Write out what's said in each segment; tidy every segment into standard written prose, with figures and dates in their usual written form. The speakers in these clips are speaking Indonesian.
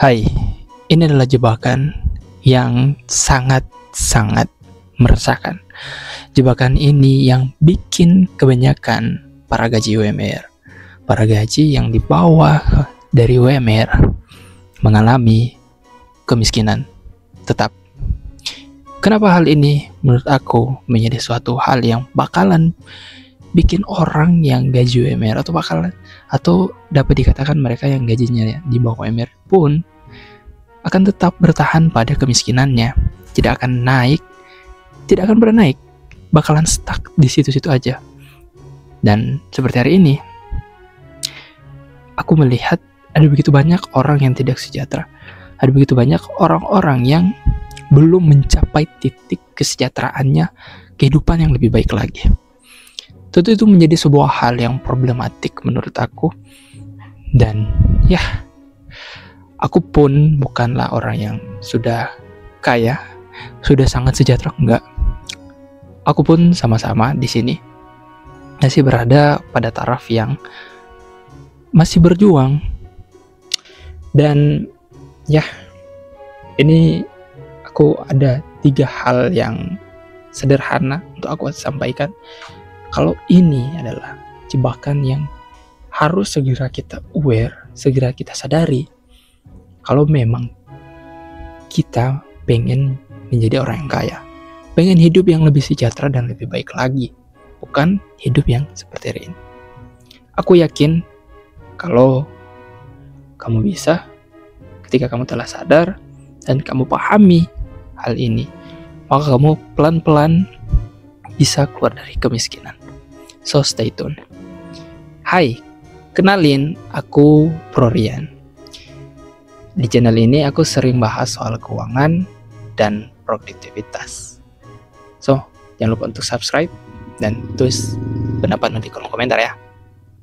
Hai, ini adalah jebakan yang sangat-sangat meresahkan. Jebakan ini yang bikin kebanyakan para gaji UMR, para gaji yang di bawah dari UMR mengalami kemiskinan tetap. Kenapa hal ini menurut aku menjadi suatu hal yang bakalan bikin orang yang gaji UMR atau dapat dikatakan mereka yang gajinya di bawah UMR pun akan tetap bertahan pada kemiskinannya, tidak akan naik, tidak akan pernah naik, bakalan stuck di situ-situ aja. Dan seperti hari ini, aku melihat ada begitu banyak orang yang tidak sejahtera, ada begitu banyak orang-orang yang belum mencapai titik kesejahteraannya, kehidupan yang lebih baik lagi. Tentu itu menjadi sebuah hal yang problematik menurut aku. Dan ya, aku pun bukanlah orang yang sudah kaya, sudah sangat sejahtera, enggak. Aku pun sama-sama di sini masih berada pada taraf yang masih berjuang. Dan ya, ini aku ada 3 hal yang sederhana untuk aku sampaikan. Kalau ini adalah jebakan yang harus segera kita aware, segera kita sadari. Kalau memang kita pengen menjadi orang yang kaya, pengen hidup yang lebih sejahtera dan lebih baik lagi, bukan hidup yang seperti hari ini. Aku yakin kalau kamu bisa, ketika kamu telah sadar dan kamu pahami hal ini, maka kamu pelan-pelan bisa keluar dari kemiskinan. So stay tune. Hai, kenalin, aku Prorian. Di channel ini aku sering bahas soal keuangan dan produktivitas. So, jangan lupa untuk subscribe dan tulis pendapat di kolom komentar ya.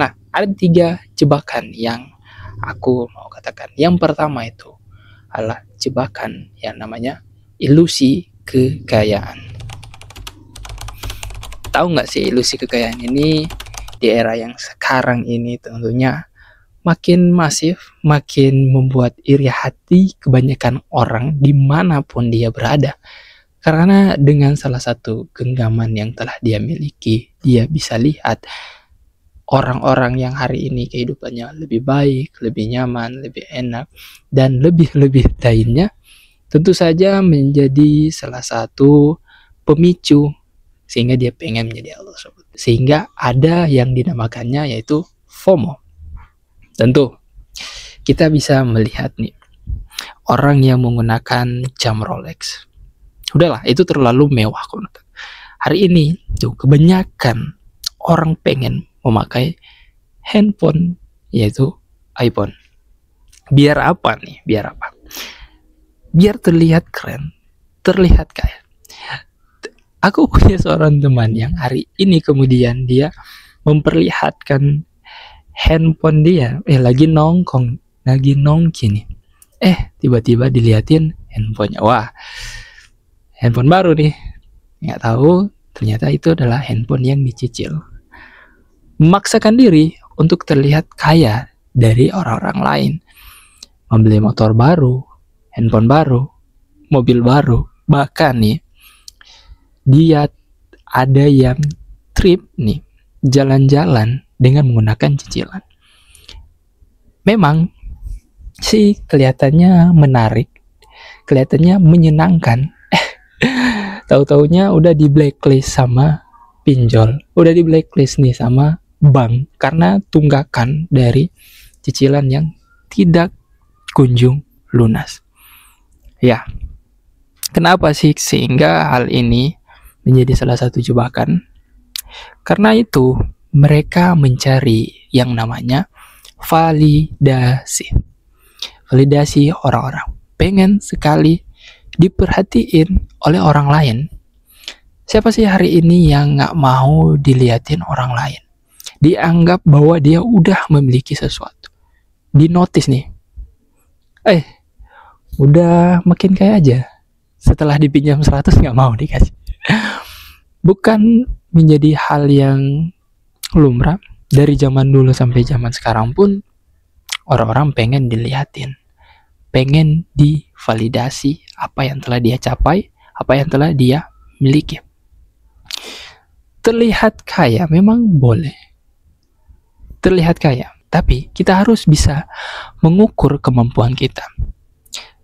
Nah, ada 3 jebakan yang aku mau katakan. Yang pertama itu adalah jebakan yang namanya ilusi kekayaan. Tahu nggak sih, ilusi kekayaan ini di era yang sekarang ini tentunya makin masif, makin membuat iri hati kebanyakan orang dimanapun dia berada. Karena dengan salah satu genggaman yang telah dia miliki, dia bisa lihat orang-orang yang hari ini kehidupannya lebih baik, lebih nyaman, lebih enak, dan lebih-lebih lainnya, tentu saja menjadi salah satu pemicu sehingga dia pengen menjadi hal tersebut. Sehingga ada yang dinamakannya yaitu FOMO. Tentu kita bisa melihat nih, orang yang menggunakan jam Rolex, udahlah itu terlalu mewah. Hari ini tuh kebanyakan orang pengen memakai handphone yaitu iPhone. Biar apa nih? Biar apa? Biar terlihat keren, terlihat kaya. Aku punya seorang teman yang hari ini kemudian dia memperlihatkan handphone dia, lagi nongkrong nih. Tiba-tiba diliatin handphonenya. Wah, handphone baru nih. Nggak tahu, ternyata itu adalah handphone yang dicicil. Memaksakan diri untuk terlihat kaya dari orang-orang lain. Membeli motor baru, handphone baru, mobil baru. Bahkan nih, dia ada yang trip nih, jalan-jalan dengan menggunakan cicilan. Memang sih kelihatannya menarik, kelihatannya menyenangkan. Tahu-taunya udah di blacklist sama pinjol, udah di blacklist nih sama bank karena tunggakan dari cicilan yang tidak kunjung lunas. Ya, kenapa sih sehingga hal ini menjadi salah satu jebakan? Karena itu mereka mencari yang namanya validasi. Validasi orang-orang. Pengen sekali diperhatiin oleh orang lain. Siapa sih hari ini yang gak mau diliatin orang lain? Dianggap bahwa dia udah memiliki sesuatu. Dinotis nih. Udah makin kaya aja. Setelah dipinjam 100 gak mau dikasih. Bukan menjadi hal yang lumrah. Dari zaman dulu sampai zaman sekarang pun orang-orang pengen dilihatin. pengen divalidasi apa yang telah dia capai, apa yang telah dia miliki. Terlihat kaya memang boleh, terlihat kaya, tapi kita harus bisa mengukur kemampuan kita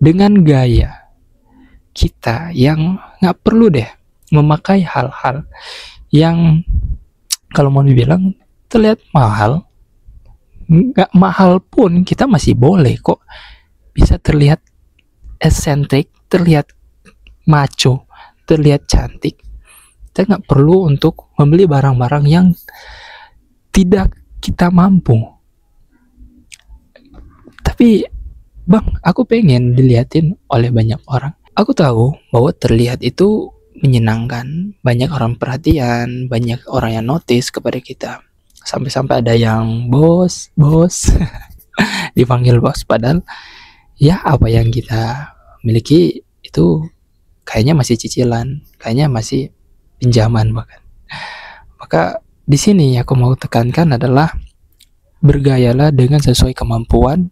dengan gaya kita yang nggak perlu deh memakai hal-hal yang kalau mau dibilang terlihat mahal. Nggak mahal pun kita masih boleh kok bisa terlihat eccentric, terlihat macho, terlihat cantik. Kita nggak perlu untuk membeli barang-barang yang tidak kita mampu. Tapi bang, aku pengen dilihatin oleh banyak orang. Aku tahu bahwa terlihat itu menyenangkan, banyak orang perhatian, banyak orang yang notice kepada kita. Sampai-sampai ada yang bos dipanggil bos, padahal ya apa yang kita miliki itu kayaknya masih cicilan, kayaknya masih pinjaman bahkan. Maka di sini aku mau tekankan adalah bergayalah dengan sesuai kemampuan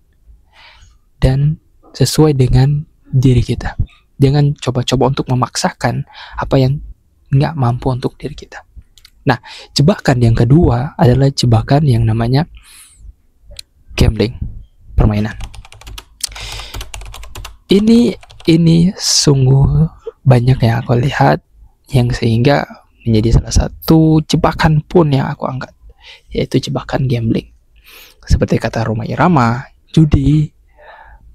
dan sesuai dengan diri kita. Jangan coba-coba untuk memaksakan apa yang nggak mampu untuk diri kita. Nah, jebakan yang kedua adalah jebakan yang namanya gambling, permainan. Ini sungguh banyak yang aku lihat yang sehingga menjadi salah satu jebakan pun yang aku angkat, yaitu jebakan gambling. Seperti kata Rhoma Irama, judi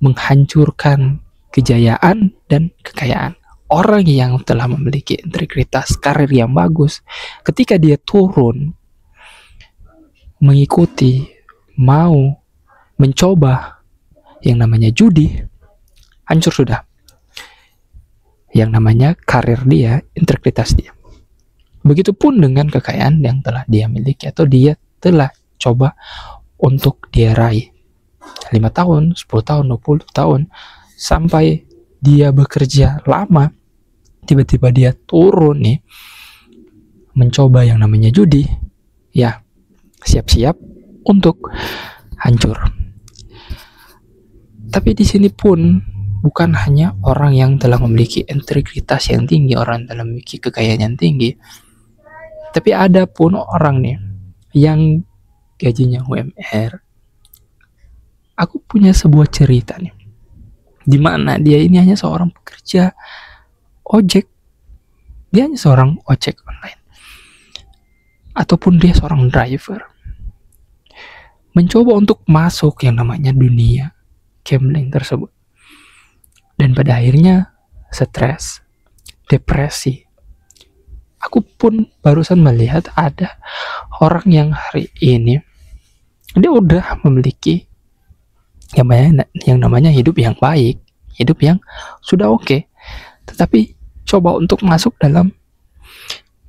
menghancurkan kejayaan dan kekayaan. Orang yang telah memiliki integritas karir yang bagus, ketika dia turun mengikuti, mau mencoba yang namanya judi, hancur sudah yang namanya karir dia, integritas dia. Begitupun dengan kekayaan yang telah dia miliki atau dia telah coba untuk dia raih 5 tahun, 10 tahun, 20 tahun, sampai dia bekerja lama, tiba-tiba dia turun nih mencoba yang namanya judi, ya siap-siap untuk hancur. Tapi di sini pun bukan hanya orang yang telah memiliki integritas yang tinggi, orang yang telah memiliki kekayaan yang tinggi, tapi ada pun orang nih yang gajinya UMR. Aku punya sebuah cerita nih, di mana dia ini hanya seorang pekerja ojek, dia hanya seorang ojek online, ataupun dia seorang driver, mencoba untuk masuk yang namanya dunia gambling tersebut, dan pada akhirnya stres, depresi. Aku pun barusan melihat ada orang yang hari ini dia udah memiliki yang namanya hidup yang baik, hidup yang sudah oke, tetapi coba untuk masuk dalam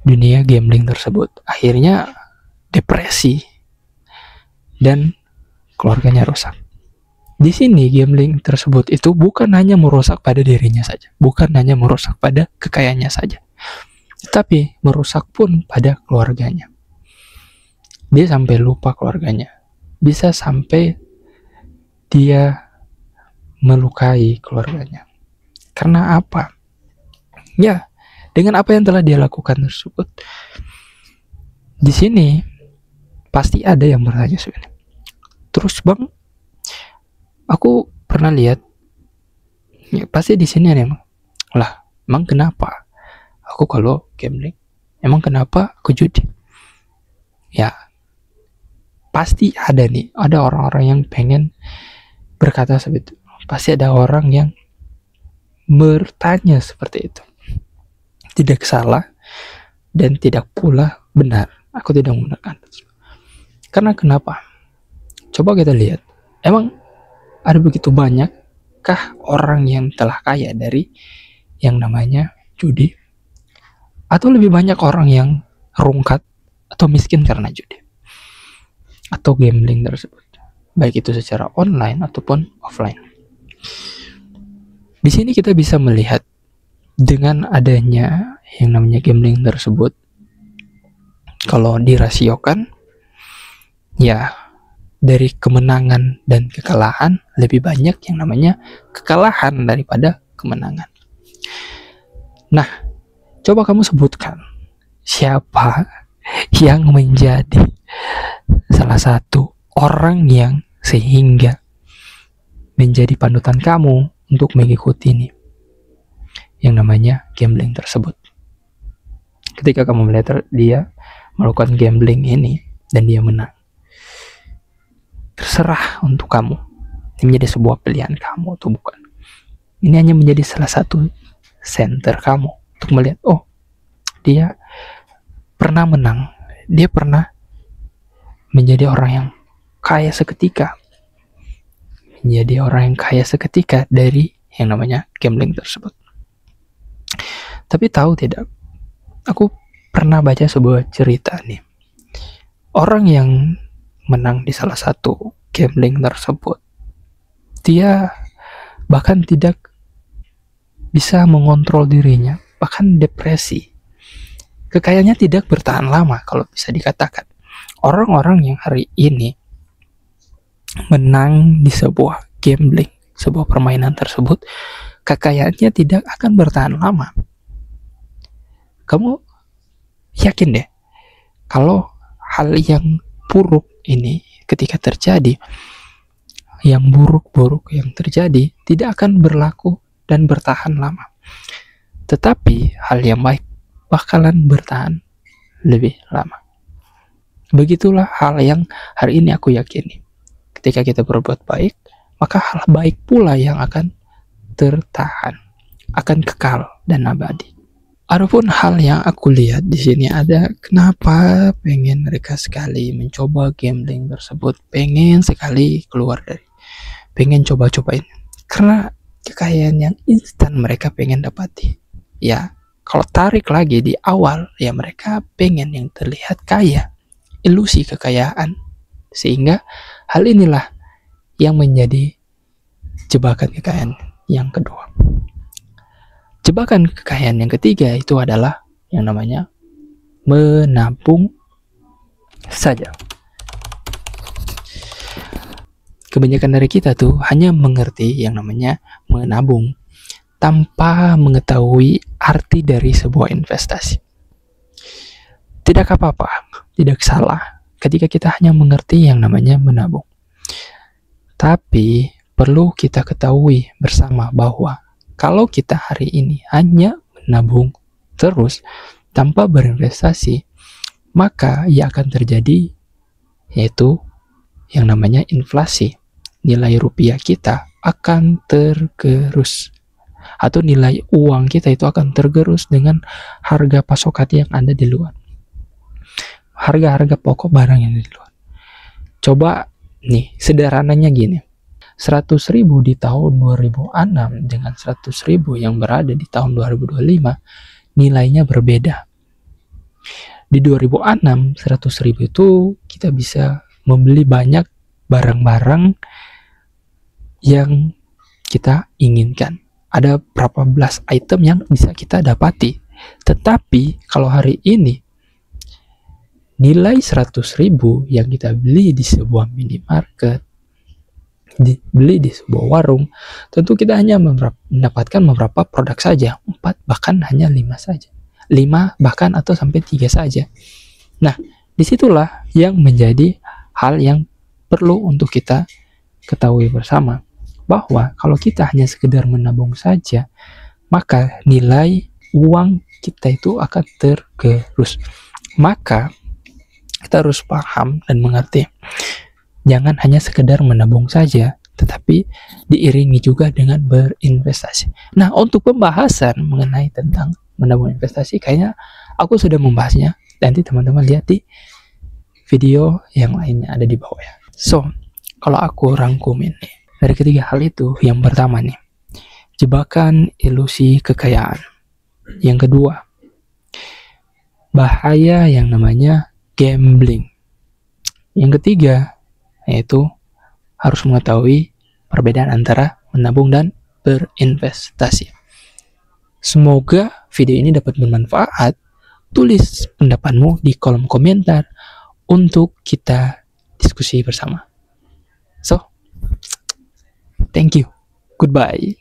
dunia gambling tersebut, akhirnya depresi dan keluarganya rusak. Di sini gambling tersebut itu bukan hanya merusak pada dirinya saja, bukan hanya merusak pada kekayaannya saja, tetapi merusak pun pada keluarganya. Dia sampai lupa keluarganya, bisa sampai dia melukai keluarganya. Karena apa? Ya, dengan apa yang telah dia lakukan tersebut. Di sini pasti ada yang bertanya sebenarnya. Terus bang, aku pernah lihat, ya, pasti di sini ada emang. Lah, emang kenapa? Aku kalau gambling, emang kenapa aku judi? Ya, pasti ada nih, ada orang-orang yang pengen berkata seperti itu. Pasti ada orang yang bertanya seperti itu. Tidak salah dan tidak pula benar. Aku tidak menggunakan. Karena kenapa? Coba kita lihat. Emang ada begitu banyakkah orang yang telah kaya dari yang namanya judi? Atau lebih banyak orang yang rungkat atau miskin karena judi atau gambling tersebut, baik itu secara online ataupun offline. Di sini kita bisa melihat dengan adanya yang namanya gambling tersebut, kalau dirasiokan, ya dari kemenangan dan kekalahan, lebih banyak yang namanya kekalahan daripada kemenangan. Nah, coba kamu sebutkan siapa yang menjadi salah satu orang yang sehingga menjadi panutan kamu untuk mengikuti ini yang namanya gambling tersebut. Ketika kamu melihat dia melakukan gambling ini dan dia menang, terserah untuk kamu. Ini menjadi sebuah pilihan kamu atau bukan. Ini hanya menjadi salah satu center kamu untuk melihat, oh, dia pernah menang, dia pernah menjadi orang yang kaya seketika, menjadi orang yang kaya seketika dari yang namanya gambling tersebut. Tapi tahu tidak, aku pernah baca sebuah cerita nih. Orang yang menang di salah satu gambling tersebut, dia bahkan tidak bisa mengontrol dirinya, bahkan depresi. Kekayaannya tidak bertahan lama kalau bisa dikatakan. Orang-orang yang hari ini menang di sebuah gambling, sebuah permainan tersebut, kekayaannya tidak akan bertahan lama. Kamu yakin deh, kalau hal yang buruk ini ketika terjadi, yang buruk-buruk yang terjadi tidak akan berlaku dan bertahan lama. Tetapi hal yang baik bakalan bertahan lebih lama. Begitulah hal yang hari ini aku yakini. Ketika kita berbuat baik, maka hal baik pula yang akan tertahan, akan kekal dan abadi. Adapun hal yang aku lihat di sini ada, kenapa pengen mereka sekali mencoba gambling tersebut, pengen sekali keluar dari, pengen coba-cobain, karena kekayaan yang instan mereka pengen dapati. Ya, kalau tarik lagi di awal, ya mereka pengen yang terlihat kaya, ilusi kekayaan, sehingga hal inilah yang menjadi jebakan kekayaan yang kedua. Jebakan kekayaan yang ketiga itu adalah yang namanya menabung saja. Kebanyakan dari kita tuh hanya mengerti yang namanya menabung tanpa mengetahui arti dari sebuah investasi. Tidak apa-apa, tidak salah ketika kita hanya mengerti yang namanya menabung. Tapi perlu kita ketahui bersama bahwa kalau kita hari ini hanya menabung terus tanpa berinvestasi, maka yang akan terjadi yaitu yang namanya inflasi. Nilai rupiah kita akan tergerus, atau nilai uang kita itu akan tergerus dengan harga pasokan yang ada di luar, harga-harga pokok barang yang ada di luar. Coba nih, sederhananya gini, 100.000 di tahun 2006 dengan 100.000 yang berada di tahun 2025 nilainya berbeda. Di 2006 100.000 itu kita bisa membeli banyak barang-barang yang kita inginkan. Ada berapa belas item yang bisa kita dapati. Tetapi kalau hari ini nilai 100.000 yang kita beli di sebuah minimarket, dibeli di sebuah warung, tentu kita hanya mendapatkan beberapa produk saja, 4 bahkan hanya 5 saja, 5 bahkan atau sampai 3 saja. Nah, disitulah yang menjadi hal yang perlu untuk kita ketahui bersama, bahwa kalau kita hanya sekedar menabung saja, maka nilai uang kita itu akan tergerus. Maka kita harus paham dan mengerti, jangan hanya sekedar menabung saja, tetapi diiringi juga dengan berinvestasi. Nah, untuk pembahasan mengenai tentang menabung investasi, kayaknya aku sudah membahasnya. Nanti teman-teman lihat di video yang lainnya ada di bawah ya. So, kalau aku rangkumin nih, dari ketiga hal itu, yang pertama nih, jebakan ilusi kekayaan. Yang kedua, bahaya yang namanya gambling. Yang ketiga, yaitu harus mengetahui perbedaan antara menabung dan berinvestasi. Semoga video ini dapat bermanfaat. Tulis pendapatmu di kolom komentar untuk kita diskusi bersama. So, thank you. Goodbye.